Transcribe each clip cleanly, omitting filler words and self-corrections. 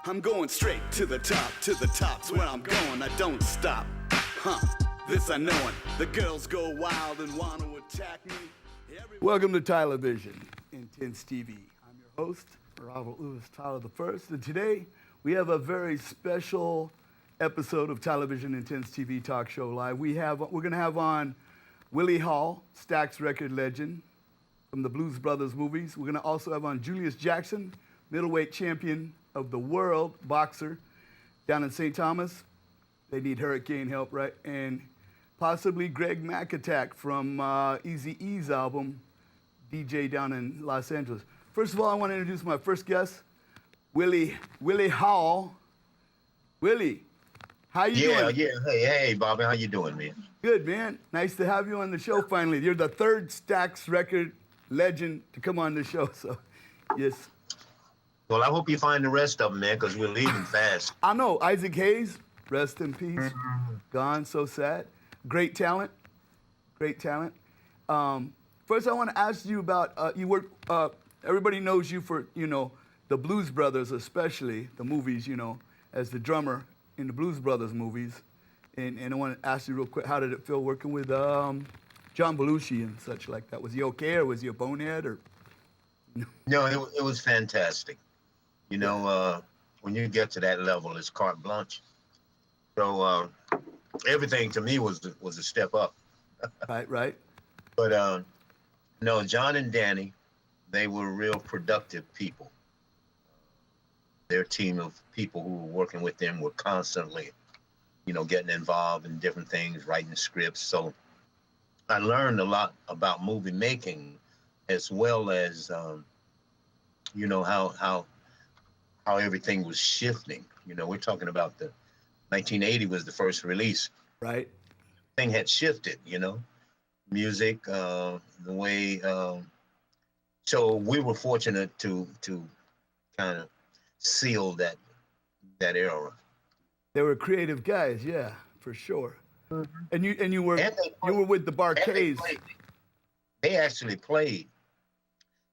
I'm going straight to the top's where I'm going, I don't stop. This I know it. The girls go wild and want to attack me. Welcome to Television Intense TV. I'm your host, Robert Louis Tyler I, and today we have a very special episode of Television Intense TV Talk Show Live. We're going to have on Willie Hall, Stax record legend from the Blues Brothers movies. We're going to also have on Julius Jackson, middleweight champion of the world, boxer, down in St. Thomas. They need hurricane help, right? And possibly Greg McAttack from Eazy-E's album, DJ down in Los Angeles. First of all, I want to introduce my first guest, Willie Hall. Willie, how you doing? Yeah. Hey, Bobby, how you doing, man? Good, man. Nice to have you on the show finally. You're the third Stax record legend to come on the show, so yes. Well, I hope you find the rest of them, man, because we're leaving fast. I know. Isaac Hayes, rest in peace. Gone, so sad. Great talent. First, I want to ask you about, you work, everybody knows you for, the Blues Brothers, especially the movies, as the drummer in the Blues Brothers movies. And I want to ask you real quick, how did it feel working with John Belushi and such like that? Was he okay, or was he a bonehead, or? No, it was fantastic. When you get to that level, it's carte blanche. So everything to me was a step up. Right. But no, John and Danny, they were real productive people. Their team of people who were working with them were constantly, getting involved in different things, writing scripts. So I learned a lot about movie making, as well as, how everything was shifting. We're talking about the 1980 was the first release. Right. Thing had shifted, music, the way. So we were fortunate to kind of seal that era. They were creative guys, yeah, for sure. Mm-hmm. And you were with the Barcades. They actually played.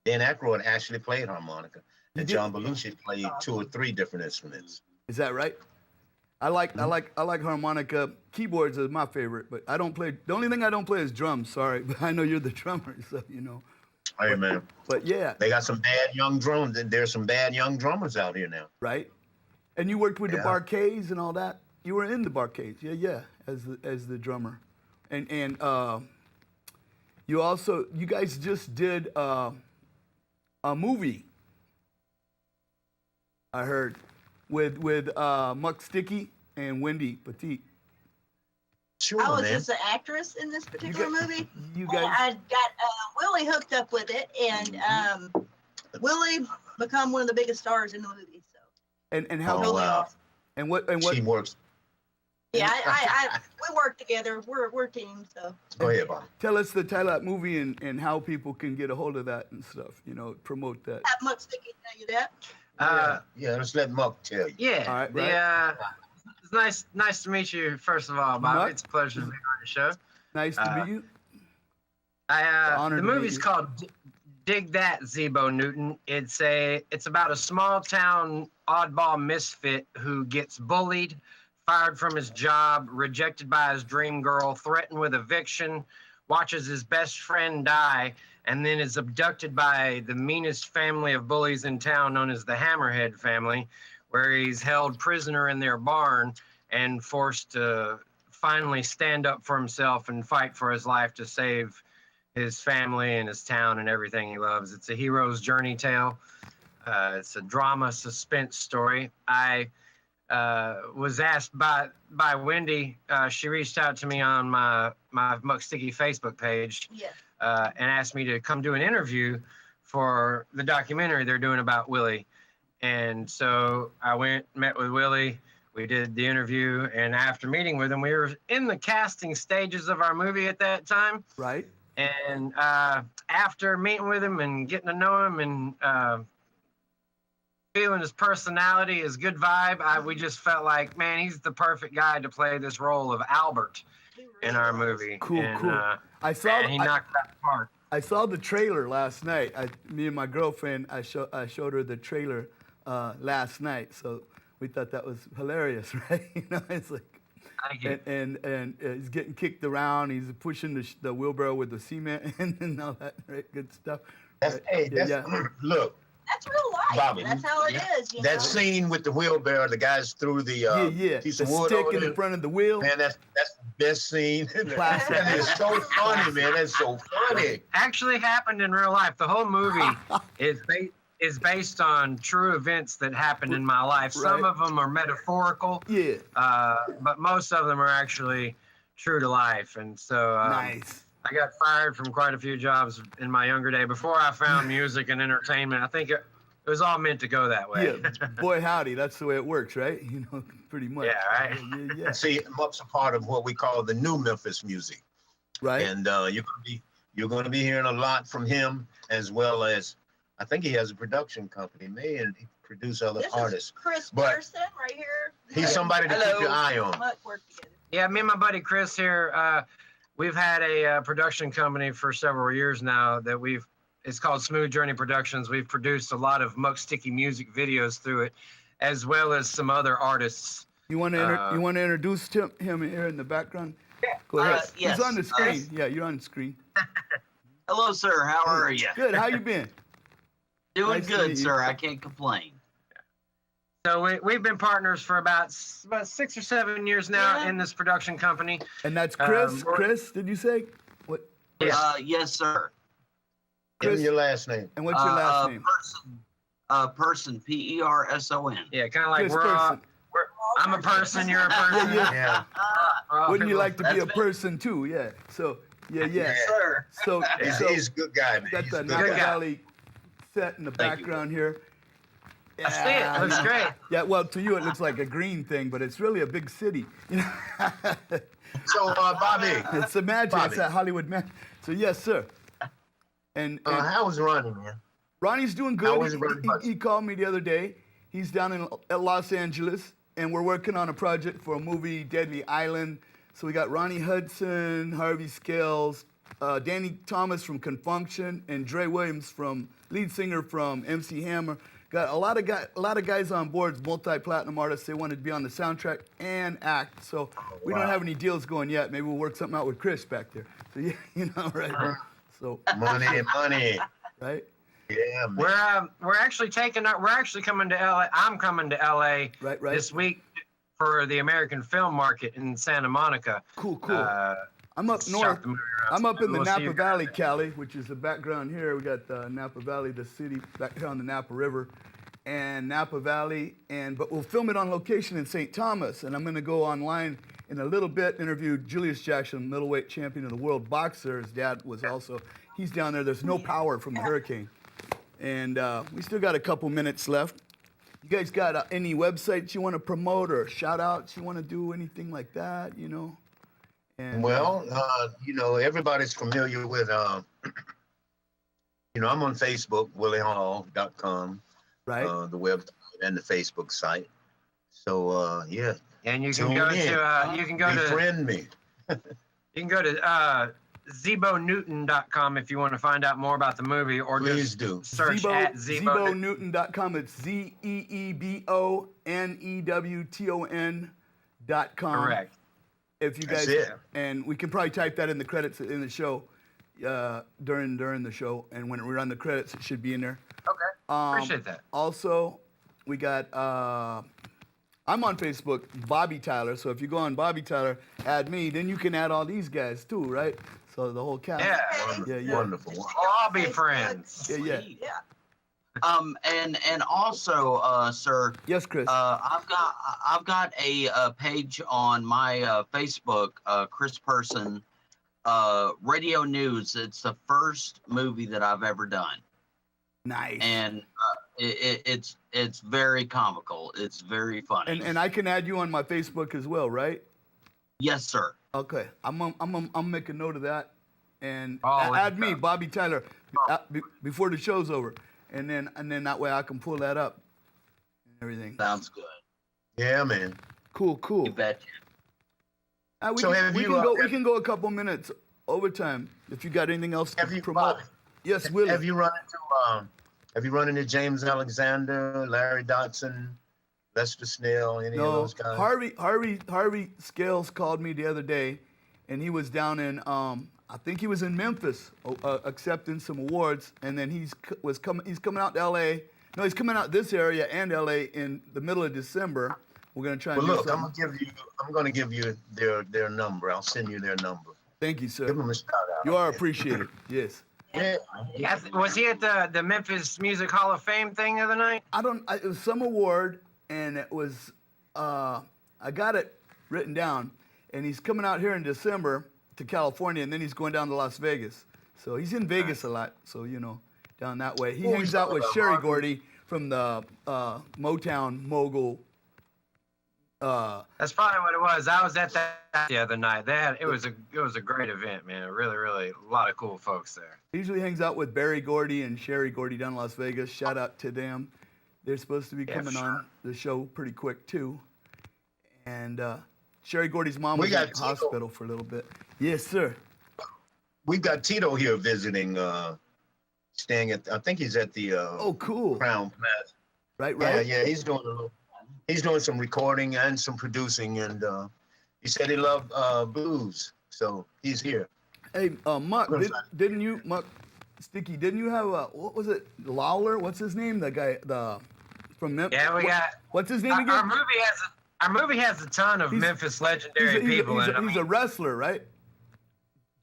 Dan Aykroyd actually played harmonica, and John Belushi played 2 or 3 different instruments. Is that right? I like harmonica. Keyboards are my favorite, but I don't play. The only thing I don't play is drums. Sorry, but I know you're the drummer, so Hey, man. But yeah, they got some bad young drums. There's some bad young drummers out here now. Right. And you worked with the Barcades and all that. You were in the Barcades, yeah, as the drummer, and you guys just did a movie. I heard with Muck Sticky and Wendy Petite. Sure, I was just an actress in this particular movie. I got Willie hooked up with it, and Willie become one of the biggest stars in the movie. So. And how? Really awesome. And what? She works. Yeah, we work together. We're a team. So. Go ahead, Bob. Tell us the title of that movie and how people can get a hold of that and stuff. Promote that. Have Muck Sticky tell you that. Yeah, let's let Muck tell you. Yeah. All right, right. It's nice to meet you, first of all, Bob. Muck? It's a pleasure to be on the show. Nice to meet you. The movie's called Dig That, Zebo Newton. It's about a small town oddball misfit who gets bullied, fired from his job, rejected by his dream girl, threatened with eviction, watches his best friend die, and then is abducted by the meanest family of bullies in town, known as the Hammerhead family, where he's held prisoner in their barn and forced to finally stand up for himself and fight for his life to save his family and his town and everything he loves. It's a hero's journey tale. It's a drama suspense story. I was asked by Wendy. She reached out to me on my Muck Sticky Facebook page. Yeah. And asked me to come do an interview for the documentary they're doing about Willie. And so I met with Willie. We did the interview, and after meeting with him, we were in the casting stages of our movie at that time. Right. And after meeting with him and getting to know him and feeling his personality, his good vibe, we just felt like, man, he's the perfect guy to play this role of Albert in our movie. Cool. He knocked that part. I saw the trailer last night. Me and my girlfriend, I showed her the trailer last night. So we thought that was hilarious, right? It's like, Thank you. and he's getting kicked around. He's pushing the wheelbarrow with the cement and all that, right? Good stuff. That's, look. That's real life. Bobby, That's how it is. You that know? scene with the wheelbarrow, the guys threw the piece of wood stick over in the front of the wheel. Man, that's the best scene. That is so funny, man. That's so funny. Actually happened in real life. The whole movie is based on true events that happened in my life. Some of them are metaphorical. Yeah. But most of them are actually true to life. And so Nice. I got fired from quite a few jobs in my younger day before I found music and entertainment. I think it was all meant to go that way. Yeah. Boy, howdy. That's the way it works, right? Pretty much. Yeah, right. Yeah. See, Mupp's a part of what we call the new Memphis music. Right. And you're gonna be hearing a lot from him, as well as I think he has a production company, and he produce other artists. Is Chris But Person right here. he's somebody to keep your eye on. Work together. Yeah, me and my buddy Chris here, we've had a production company for several years now that it's called Smooth Journey Productions. We've produced a lot of Muck Sticky music videos through it, as well as some other artists. You want to introduce him here in the background? Yeah. Go ahead. Yes. He's on the screen. Yeah, you're on the screen. Hello, sir. How are you? Good. How you been? Doing Nice to good, meet you. sir. I can't complain. So we've been partners for about 6 or 7 years now in this production company. And that's Chris. Chris, did you say? What? Yes, sir. Give me your last name. And what's your last name? Person. Person. Yeah, kind of like Chris Person. I'm a person, you're a person. Yeah. Wouldn't you like to be a person too? Yeah. So yeah. Yes, sir. So He's a good guy, man. got He's the a good Napa guy. Valley set in the Thank you. background here. I see it. It looks great. Yeah, well, to you it looks like a green thing, but it's really a big city. So, Bobby, It's a magic. Bobby. It's that Hollywood magic. So yes, sir. And how was Ronnie, man? Ronnie's doing How good. was it very much? He called me the other day. He's down in Los Angeles, and we're working on a project for a movie, Deadly Island. So we got Ronnie Hudson, Harvey Scales, Danny Thomas from Confunction, and Dre Williams, lead singer from MC Hammer. Got a lot of guys on board, multi-platinum artists. They want to be on the soundtrack and act. So we don't have any deals going yet. Maybe we'll work something out with Chris back there. So yeah, right. So Money. right. Yeah, man. We're actually coming to LA. I'm coming to LA Right. this week for the American film market in Santa Monica. Cool. I'm up north. I'm up in the Napa Valley, Cali, which is the background here. We got Napa Valley, the city, back here on the Napa River, and Napa Valley. But we'll film it on location in St. Thomas. And I'm going to go online in a little bit, interview Julius Jackson, middleweight champion of the world boxer. His dad was also, he's down there. There's no power from the hurricane. And we still got a couple minutes left. You guys got any websites you want to promote or shout outs you want to do, anything like that, And, Well, everybody's familiar with, I'm on Facebook, williehall.com, right? the website and the Facebook site. So, yeah. And you can Tune go in. to Befriend me. you can go to ZeboNewton.com if you want to find out more about the movie, or Please just do. search at Zebo. ZeboNewton.com. It's ZeeboNewton.com. Correct. If you guys, That's it. and we can probably type that in the credits in the show, during the show, and when we run the credits, it should be in there. Okay. Appreciate that. Also, we got. I'm on Facebook, Bobby Tyler. So if you go on Bobby Tyler, add me, then you can add all these guys too, right? So the whole cast. Yeah. Wonderful. We'll all be friends. Yeah. And also, sir. Yes, Chris. I've got a page on my Facebook, Chris Person, Radio News. It's the first movie that I've ever done. Nice. And it's very comical. It's very funny. And I can add you on my Facebook as well, right? Yes, sir. Okay. I'm make a note of that, and Oh, add me, Bobby Tyler, before the show's over, and then that way I can pull that up and everything. Sounds good. Yeah, man. Cool. You betcha. We So can go a couple minutes overtime if you got anything else to promote. Bobby, Yes, Willie. Have you run Have you run into James Alexander, Larry Dodson, Lester Snell, any of those guys? Harvey Scales called me the other day, and he was down in I think he was in Memphis accepting some awards, and then he's coming out to L.A. No, he's coming out this area and L.A. in the middle of December. We're gonna try. Well, look, I'm gonna give you their number. I'll send you their number. Thank you, sir. Give them a shout out. You are appreciated. Yes. Yeah. Was he at the Memphis Music Hall of Fame thing the other night? It was some award, and it was I got it written down, and he's coming out here in December to California, and then he's going down to Las Vegas. So he's in Vegas a lot. So down that way. He hangs out with Sherry Gordy from the Motown mogul. That's probably what it was. I was at that the other night. It was a great event, man. Really, really, a lot of cool folks there. He usually hangs out with Barry Gordy and Sherry Gordy down in Las Vegas. Shout out to them. They're supposed to be coming on the show pretty quick too. And Sherry Gordy's mom was in the hospital for a little bit. Yes, sir. We've got Tito here visiting, staying at. I think he's at the. Cool. Crown Plaza. Right. Yeah. He's doing some recording and some producing, and he said he loved blues, so he's here. Hey, Muck, didn't you have what was it, Lawler? What's his name? The guy, from Memphis. Yeah, we got. What's his name again? Our movie has a ton of Memphis legendary people in it. He's a wrestler, right?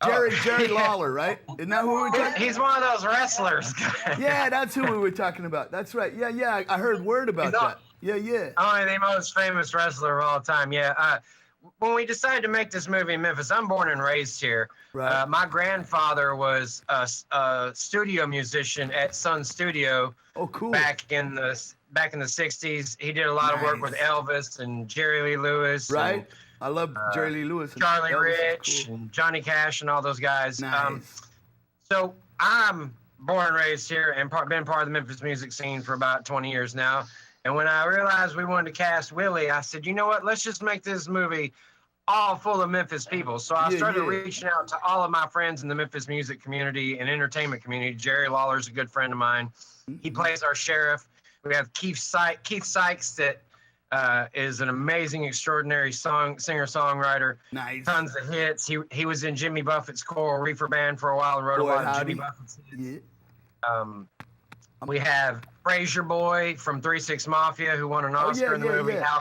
Jerry Lawler, right? Isn't that who we were talking? He's one of those wrestlers. Yeah, that's who we were talking about. That's right. Yeah. I heard word about that. Yeah. Only the most famous wrestler of all time. Yeah. When we decided to make this movie in Memphis, I'm born and raised here. Right. My grandfather was a studio musician at Sun Studio. Oh, cool. Back in the 60s, he did a lot of work with Elvis and Jerry Lee Lewis. Right. And, I love Jerry Lee Lewis. And Charlie Elvis. Rich Cool. and Johnny Cash and all those guys. Nice. So I'm born and raised here and been part of the Memphis music scene for about 20 years now. And when I realized we wanted to cast Willie, I said, you know what? Let's just make this movie all full of Memphis people. So I started reaching out to all of my friends in the Memphis music community and entertainment community. Jerry Lawler's a good friend of mine. He plays our sheriff. We have Keith Sykes that is an amazing, extraordinary singer-songwriter. Nice. Tons of hits. He was in Jimmy Buffett's Coral Reefer Band for a while and wrote a lot of Jimmy Buffett's hits. Yeah. We have Frazier Boy from 3-6 Mafia, who won an Oscar in the movie. Yeah.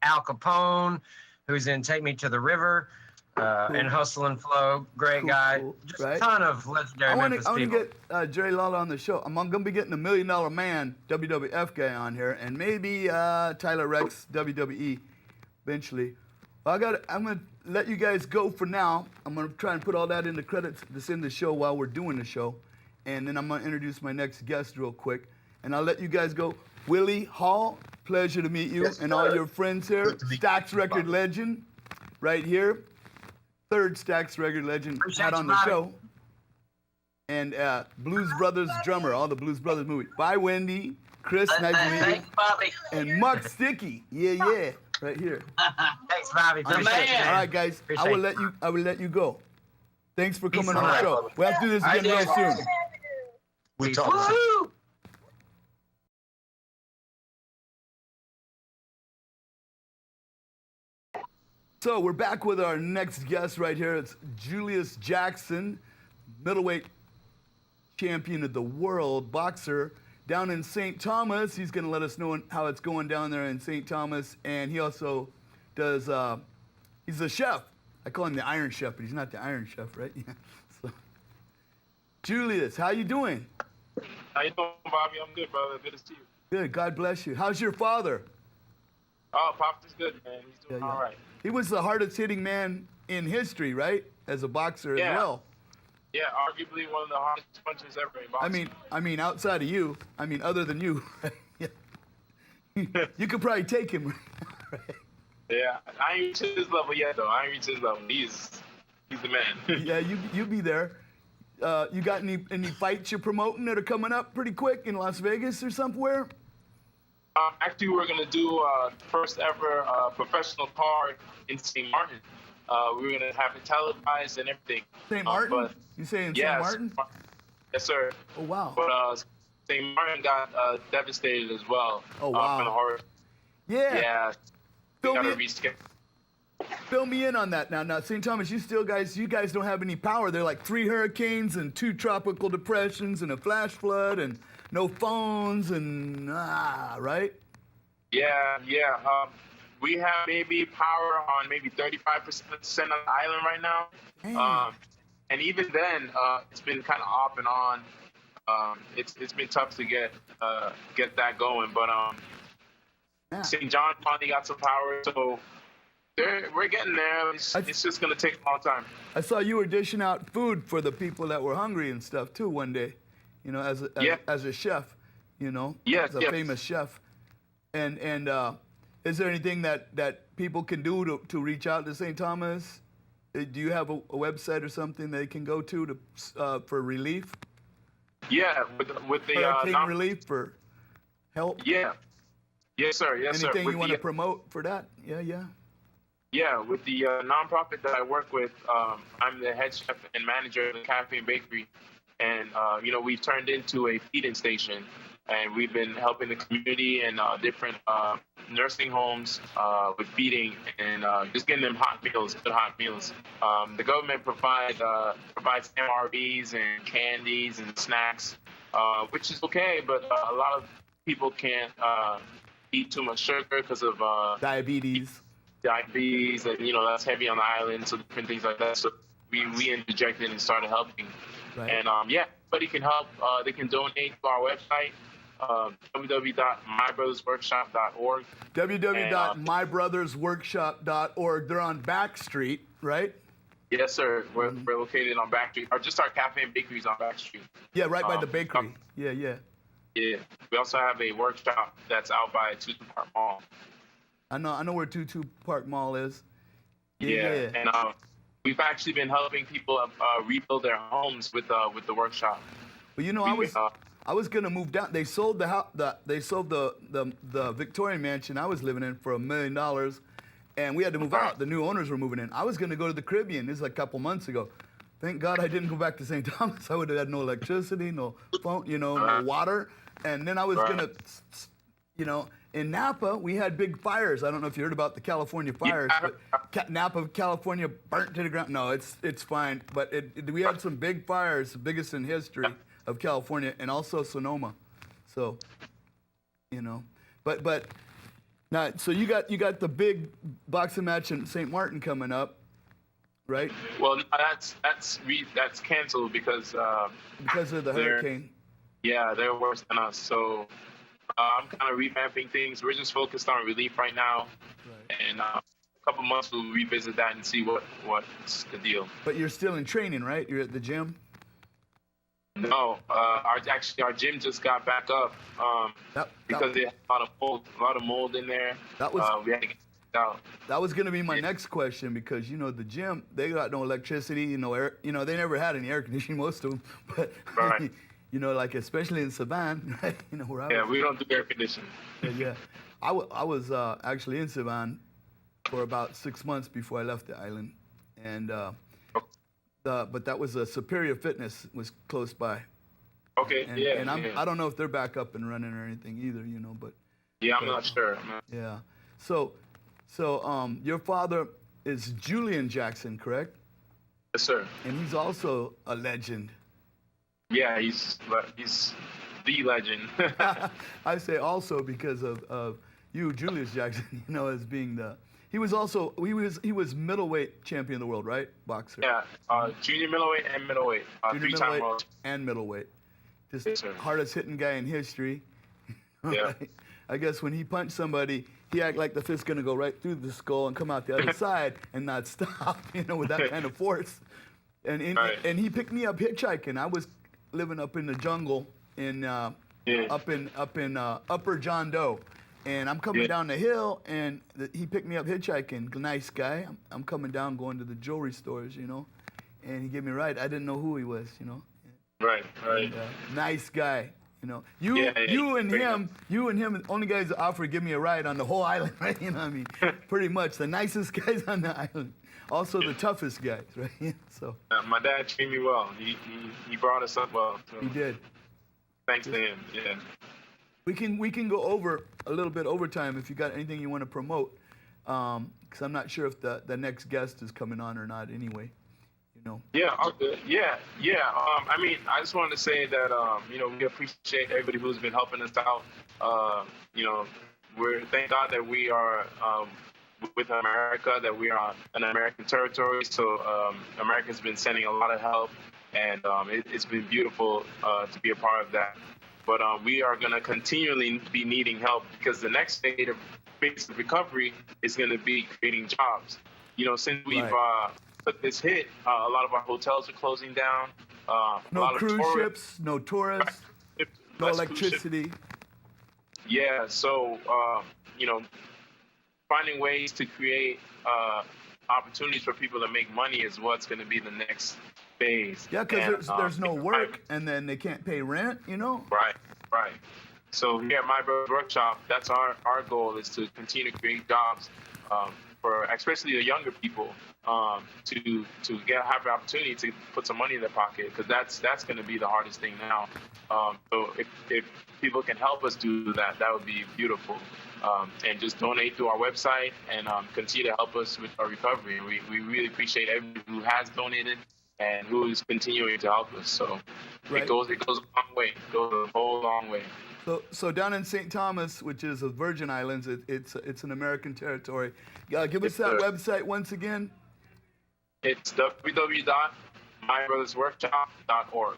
Al Capone, who's in Take Me to the River, and Hustle and Flow. Great guy. Cool. Just a ton of legendary Memphis people. I want to get Jerry Lawler on the show. I'm going to be getting the $1 Million Man WWF guy on here, and maybe Tyler Rex WWE eventually. I'm going to let you guys go for now. I'm going to try and put all that in the credits that's in the show while we're doing the show. And then I'm going to introduce my next guest real quick. And I'll let you guys go. Willie Hall, pleasure to meet you and all your friends here. Stax record legend right here. Third Stax record legend had on the show. And Blues Brothers drummer, all the Blues Brothers movies. Bye, Wendy. Chris, nice to meet you. Thanks, Bobby. And Muck Sticky. Yeah. Right here. Thanks, Bobby. Appreciate it. All right, guys. I will let you go. Thanks for coming on the show. We'll have to do this again real soon. We talk. So we're back with our next guest right here. It's Julius Jackson, middleweight champion of the world, boxer down in St. Thomas. He's going to let us know how it's going down there in St. Thomas. And he also does, he's a chef. I call him the Iron Chef, but he's not the Iron Chef, right? Yeah. So, Julius, how you doing? How you doing, Bobby? I'm good, brother. Good to see you. Good. God bless you. How's your father? Oh, Pops is good, man. He's doing all right. He was the hardest hitting man in history, right? As a boxer as well. Yeah, arguably one of the hardest punchers ever in boxing. I mean, outside of you. I mean, other than you. You could probably take him. Right? Yeah, I ain't reached his level yet, though. I ain't reached his level. He's the man. Yeah, you be there. You got any fights you're promoting that are coming up pretty quick in Las Vegas or somewhere? Actually, we're going to do first ever professional card in St. Martin. We're going to have it televised and everything. St. Martin? You saying St. Martin? Yes, sir. Oh, wow. But St. Martin got devastated as well. Oh, wow. From the horror. Yeah. Yeah. We got to reschedule. Fill me in on that now. Now, St. Thomas, you guys don't have any power. They're like 3 hurricanes and 2 tropical depressions and a flash flood and no phones and right? Yeah. We have maybe power on maybe 35% of the island right now. And even then, it's been kind of off and on. It's been tough to get that going, but St. John finally got some power, so we're getting there. It's just gonna take a long time. I saw you were dishing out food for the people that were hungry and stuff too one day, you know, as a chef, you know, as a famous chef. And is there anything that people can do to reach out to St. Thomas? Do you have a website or something they can go to for relief? Yeah, with the relief for help. Yeah. Yes, sir. Yes, Anything sir. you want to promote for that? Yeah. Yeah, with the nonprofit that I work with, I'm the head chef and manager of the cafe and bakery, and we've turned into a feeding station, and we've been helping the community and different nursing homes with feeding and just getting them good hot meals. The government provides MRVs and candies and snacks, which is okay, but a lot of people can't eat too much sugar because of diabetes, and that's heavy on the island, so different things like that. So we interjected and started helping. Right. And anybody can help. They can donate to our website, www.mybrothersworkshop.org. www.mybrothersworkshop.org. They're on Back Street, right? Yes, sir. We're located on Back Street, or just our cafe and bakery is on Back Street. Yeah, right by the bakery. Yeah. Yeah. We also have a workshop that's out by Tutu Park Mall. I know where Tutu Park Mall is. Yeah. And we've actually been helping people rebuild their homes with the workshop. Well, I was gonna move down. They sold the Victorian mansion I was living in for $1 million, and we had to move out. The new owners were moving in. I was gonna go to the Caribbean. This is like a couple months ago. Thank God I didn't go back to St. Thomas. I would have had no electricity, no phone, no water. And then I was gonna, in Napa, we had big fires. I don't know if you heard about the California fires, but Napa, California burnt to the ground. No, it's fine. But we had some big fires, the biggest in history of California, and also Sonoma. So, but now, so you got the big boxing match in St. Martin coming up, right? Well, no, that's canceled because of the hurricane. Yeah, they're worse than us. So I'm kind of revamping things. We're just focused on relief right now. Right. And a couple months we'll revisit that and see what's the deal. But you're still in training, right? You're at the gym? No, our gym just got back up because they had a lot of mold in there. We had to get it out. That was going to be my next question because the gym, they got no electricity, air, they never had any air conditioning, most of them, but right. Like especially in Savannah, right? Where I was. Yeah, we don't do air conditioning. Yeah. I was actually in Savannah for about 6 months before I left the island, and but that was Superior Fitness was close by. Okay. And I don't know if they're back up and running or anything either, but. Yeah, I'm not sure. Yeah. So your father is Julian Jackson, correct? Yes, sir. And he's also a legend. Yeah, he's the legend. I say also because of you, Julius Jackson, as being he was middleweight champion of the world, right? Boxer. Yeah, junior middleweight and middleweight. Three-time world. And middleweight. Just yes, sir. Hardest hitting guy in history. Yeah. I guess when he punched somebody, he acted like the fist's gonna go right through the skull and come out the other side and not stop, with that kind of force. And he picked me up hitchhiking. I was living up in the jungle up in Upper John Doe, and I'm coming down the hill, and he picked me up hitchhiking. Nice guy. I'm coming down, going to the jewelry stores, and he gave me a ride. I didn't know who he was, Right. And, nice guy. You and him, the only guys that offer to give me a ride on the whole island, right? Pretty much the nicest guys on the island. Also the toughest guys, right? So. My dad treated me well. He brought us up well. So. He did. Thanks to him. Yeah. We can go over a little bit overtime if you got anything you want to promote, because I'm not sure if the next guest is coming on or not. Anyway, you know. Yeah. All good. Yeah. I mean, I just wanted to say that we appreciate everybody who's been helping us out. Thank God that we are with America, that we are on an American territory. So America's been sending a lot of help, and it's been beautiful to be a part of that. But we are going to continually be needing help, because the next phase of recovery is going to be creating jobs. Since we've took this hit, a lot of our hotels are closing down. No cruise ships, no tourists, no electricity. Yeah, so, finding ways to create opportunities for people to make money is what's going to be the next phase. Yeah, because there's no work, and then they can't pay rent, Right. So here at My Brother's Workshop, that's our goal, is to continue to create jobs for especially the younger people to have the opportunity to put some money in their pocket, because that's going to be the hardest thing now. So if people can help us do that, that would be beautiful. And just donate through our website and continue to help us with our recovery. We really appreciate everyone who has donated and who is continuing to help us. So it goes a long way. It goes a whole long way. So down in St. Thomas, which is the Virgin Islands, it's an American territory. Give us that website once again. It's www.mybrothersworkshop.org.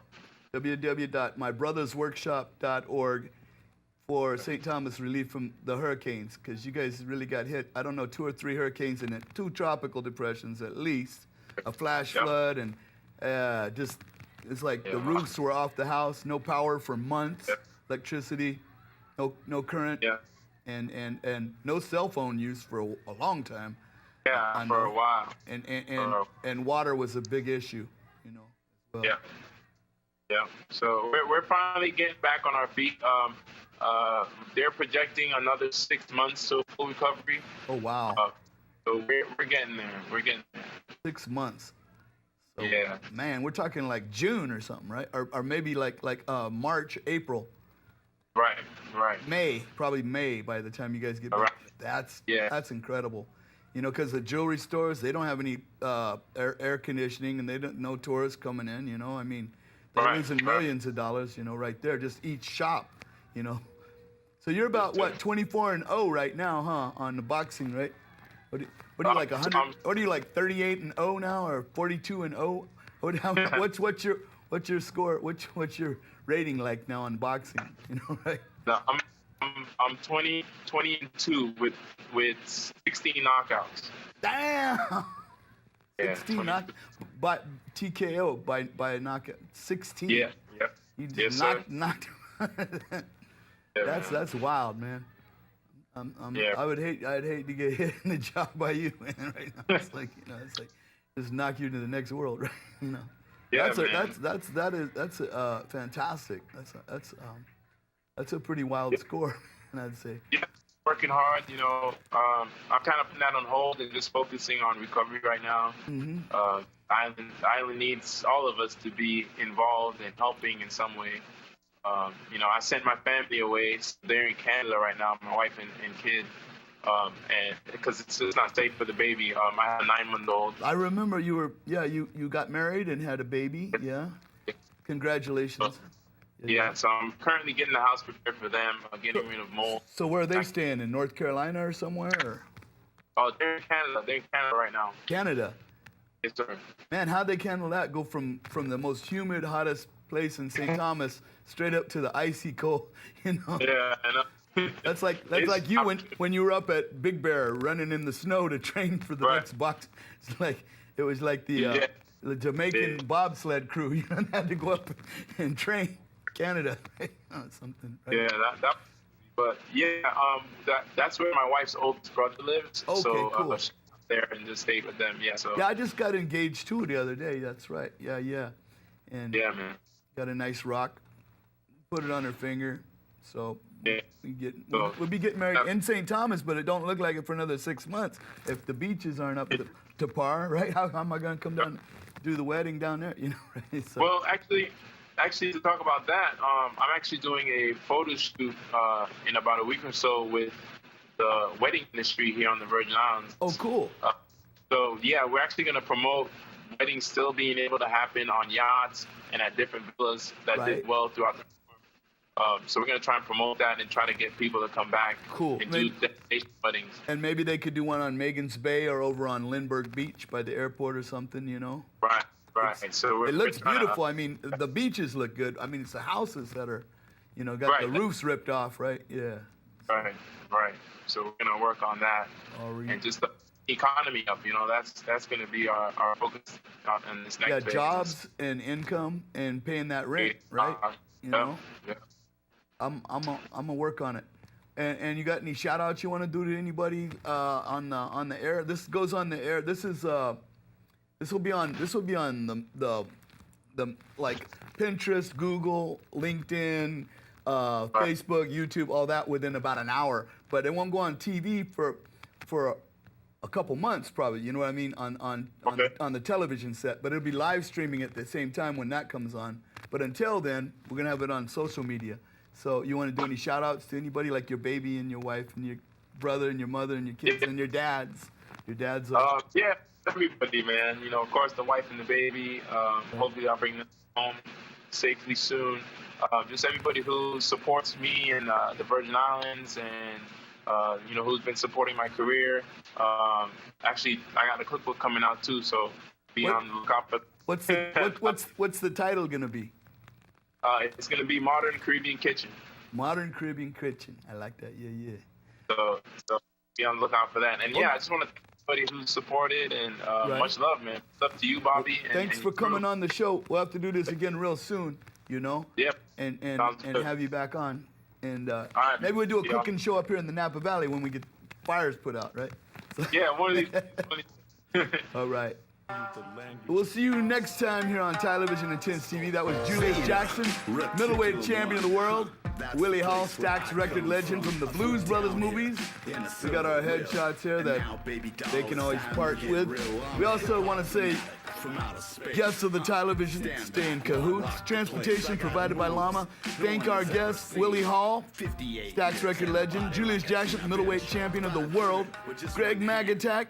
www.mybrothersworkshop.org for St. Thomas relief from the hurricanes, because you guys really got hit. I don't know, 2 or 3 hurricanes and 2 tropical depressions at least, a flash flood, and it's like the roofs were off the house, no power for months, electricity, no current, and no cell phone use for a long time. Yeah, for a while. And water was a big issue, as well. Yeah. So we're finally getting back on our feet. They're projecting another 6 months to full recovery. Oh wow. So we're getting there. 6 months. So, yeah. Man, we're talking like June or something, right? Or maybe like March, April. Right. May, probably May by the time you guys get back. That's incredible. Because the jewelry stores, they don't have any air conditioning, and no tourists coming in. I mean, they're losing millions of dollars. Right there, just each shop. So you're about 24-0 right now, huh? On the boxing, right? What are you like 100? What are you like 38-0 now, or 42-0? What's your score? What's your rating like now on boxing? Right? No, I'm 20-2 with 16 knockouts. Damn. 16 knockouts by TKO by a knockout. 16. Yeah. You just knocked. That's wild, man. I'd hate to get hit in the jaw by you, man. Right now, it's like just knock you into the next world, right? Yeah, that's fantastic. That's a pretty wild score, I'd say. Yeah, working hard. I'm kind of putting that on hold and just focusing on recovery right now. Mm-hmm. The island needs all of us to be involved and helping in some way. I sent my family away. So they're in Canada right now, my wife and kid, and because it's not safe for the baby. I have a 9-month-old. I remember you got married and had a baby. Yeah, congratulations. Yeah, so I'm currently getting the house prepared for them, getting rid of mold. So where are they staying, in North Carolina or somewhere? Or? Oh, they're in Canada. They're in Canada right now. Canada? Yes, sir. Man, how'd they handle that? Go from the most humid, hottest place in St. Thomas straight up to the icy cold, Yeah, I know. That's like you when you were up at Big Bear running in the snow to train for the next box. It was like the Jamaican bobsled crew. You had to go up and train. Canada, something. Right? Yeah, that's where my wife's oldest brother lives. Okay, so cool. There and just stayed with them. Yeah, so. Yeah, I just got engaged too the other day. That's right. Yeah. And man. Got a nice rock. Put it on her finger. So we'll be getting married in St. Thomas, but it don't look like it for another 6 months if the beaches aren't up to par, right? How am I going to come down do the wedding down there? Right? So. Well, actually, actually, to talk about that, I'm actually doing a photo shoot in about a week or so with the wedding industry here on the Virgin Islands. Oh, cool. So yeah, we're actually going to promote weddings still being able to happen on yachts and at different villas that did well throughout the so we're going to try and promote that and try to get people to come back and do destination weddings. And maybe they could do one on Megan's Bay or over on Lindbergh Beach by the airport or something, you know? Right. So it looks beautiful. I mean, the beaches look good. I mean, it's the houses that are, you know, got the roofs ripped off, right? Yeah. Right. So we're going to work on that. And just the economy up, you know, that's going to be our focus on this next phase. Jobs and income and paying that rent, right? You know? Yeah. I'm gonna work on it. And you got any shout outs you want to do to anybody on the air? This goes on the air. This will be on the like Pinterest, Google, LinkedIn, Facebook, YouTube, all that within about an hour. But it won't go on TV for a couple months probably. You know what I mean? On the television set. But it'll be live streaming at the same time when that comes on. But until then, we're gonna have it on social media. So you want to do any shout outs to anybody, like your baby and your wife and your brother and your mother and your kids and your dads? Yeah, everybody, man. You know, of course, the wife and the baby. Hopefully I'll bring them home safely soon. Just everybody who supports me in the Virgin Islands and, you know, who's been supporting my career. Actually, I got a cookbook coming out too, so be on the lookout for. What's the title going to be? It's going to be Modern Caribbean Kitchen. Modern Caribbean Kitchen. I like that. Yeah. So be on the lookout for that. And yeah, I just want to thank everybody who supported and much love, man. Love to you, Bobby. Thanks for coming on the show. We'll have to do this again real soon, you know? Yep. And have you back on. And maybe we'll do a cooking show up here in the Napa Valley when we get fires put out, right? So yeah, one of these. All right. We'll see you next time here on Television Intense TV. That was Julius Jackson, middleweight champion of the world. Willie Hall, Stax record legend from the Blues Brothers movies. We got our headshots here that they can always part with. We also want to say, guests of the television, stay in cahoots. Transportation provided by Llama. Thank our guests, Willie Hall, Stax record legend. Julius Jackson, middleweight champion of the world. Greg Magatak,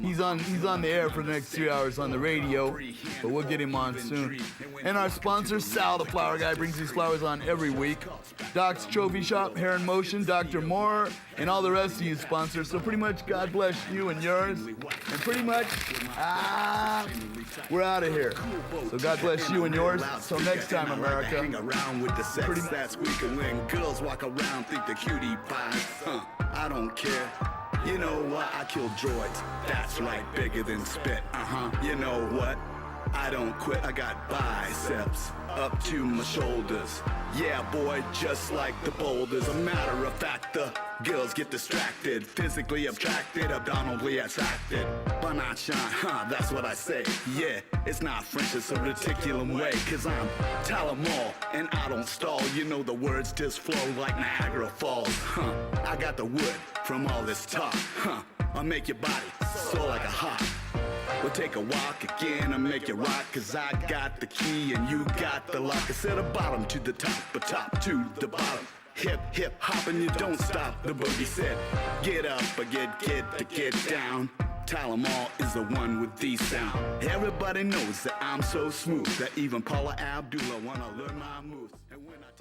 he's on the air for the next 3 hours on the radio, but we'll get him on soon. And our sponsor, Sal, the flower guy, brings these flowers on every week. Doc's Trophy Shop, Hair in Motion, Dr. Moore, and all the rest of you sponsors. So pretty much, God bless you and yours. And pretty much, we're out of here. So God bless you and yours. So next time, America. Hang around with the sex that's weak and when girls walk around think the cutie pie. I don't care. You know what? I kill droids. That's right, bigger than spit. You know what? I don't quit. I got biceps up to my shoulders. Yeah, boy, just like the boulders. A matter of fact, the girls get distracted, physically abstracted, abdominally attracted. But not shine, that's what I say. Yeah, it's not French, it's a reticulum way. Cause I'm Talamol and I don't stall. You know the words just flow like Niagara Falls. I got the wood from all this talk. I'll make your body soar like a hawk. We'll take a walk again and make it rock. Cause I got the key and you got the lock. I said a bottom to the top, but top to the bottom. Hip, hip, hop and you don't stop. The boogie said, get up or get down. Tylenol is the one with the sound. Everybody knows that I'm so smooth that even Paula Abdul wanna learn my moves. And when I